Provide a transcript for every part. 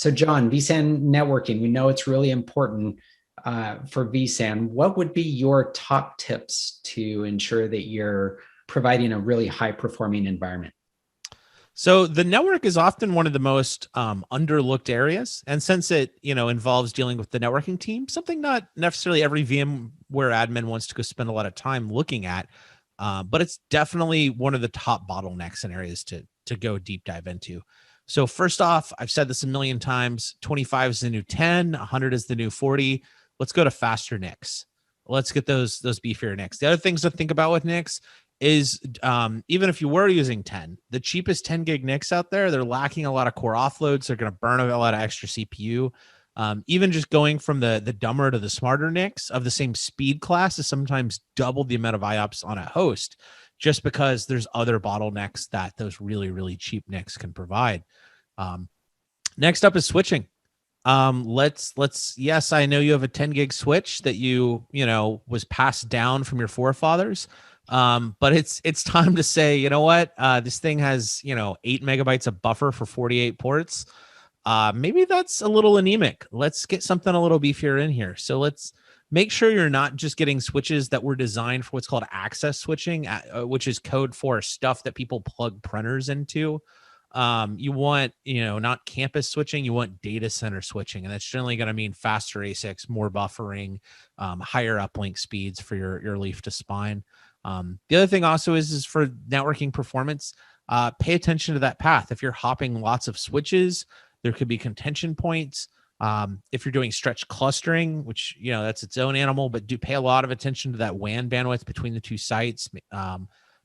So John, vSAN networking, we know it's really important for vSAN. What would be your top tips to ensure that you're providing a really high performing environment? So the network is often one of the most underlooked areas, and since it involves dealing with the networking team, something not necessarily every VMware admin wants to go spend a lot of time looking at, but it's definitely one of the top bottlenecks and areas to go deep dive into. So first off, I've said this a million times: 25 is the new 10, 100 is the new 40. Let's go to faster NICs. Let's get those beefier NICs. The other things to think about with NICs is even if you were using 10, the cheapest 10 gig NICs out there, they're lacking a lot of core offloads. They're going to burn a lot of extra CPU. Even just going from the dumber to the smarter NICs of the same speed class is sometimes double the amount of IOPS on a host, just because there's other bottlenecks that those really, really cheap NICs can provide. Next up is switching. Yes, I know you have a 10 gig switch that you was passed down from your forefathers. But it's time to say, you know what? This thing has, 8 megabytes of buffer for 48 ports. Maybe that's a little anemic. Let's get something a little beefier in here. So let's make sure you're not just getting switches that were designed for what's called access switching, which is code for stuff that people plug printers into. You want, not campus switching, you want data center switching. And that's generally going to mean faster ASICs, more buffering, higher uplink speeds for your leaf to spine. The other thing also is for networking performance, pay attention to that path. If you're hopping lots of switches, there could be contention points. If you're doing stretch clustering, which, that's its own animal, but do pay a lot of attention to that WAN bandwidth between the two sites.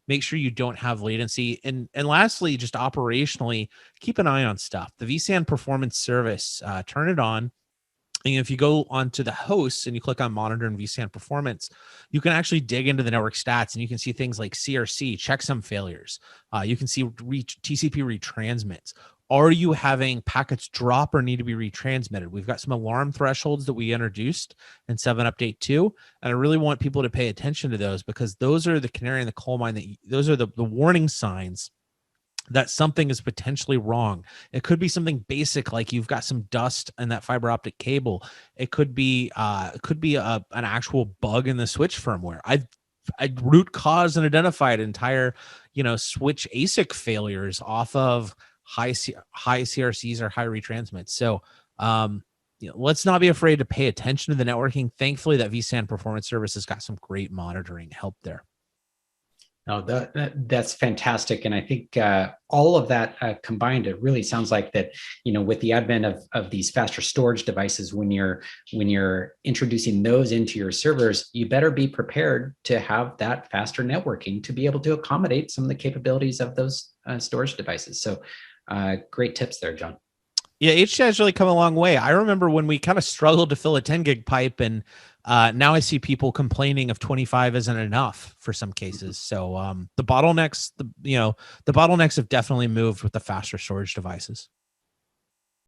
Make sure you don't have latency. And lastly, just operationally, keep an eye on stuff. The vSAN performance service, turn it on. And if you go onto the hosts and you click on monitor and vSAN performance, you can actually dig into the network stats and you can see things like CRC, checksum failures. You can see TCP retransmits. Are you having packets drop or need to be retransmitted? We've got some alarm thresholds that we introduced in 7 Update 2. And I really want people to pay attention to those, because those are the canary in the coal mine. Those are the warning signs that something is potentially wrong. It could be something basic, like you've got some dust in that fiber optic cable. It could be an actual bug in the switch firmware. I root cause and identified entire, switch ASIC failures off of high CRCs or high retransmits. So, let's not be afraid to pay attention to the networking. Thankfully, that vSAN performance service has got some great monitoring help there. No, that's fantastic. And I think all of that combined, it really sounds like that, with the advent of these faster storage devices, when you're introducing those into your servers, you better be prepared to have that faster networking to be able to accommodate some of the capabilities of those storage devices. So great tips there, John. Yeah, HCI has really come a long way. I remember when we kind of struggled to fill a 10 gig pipe, and now I see people complaining of 25 isn't enough for some cases. So the bottlenecks have definitely moved with the faster storage devices.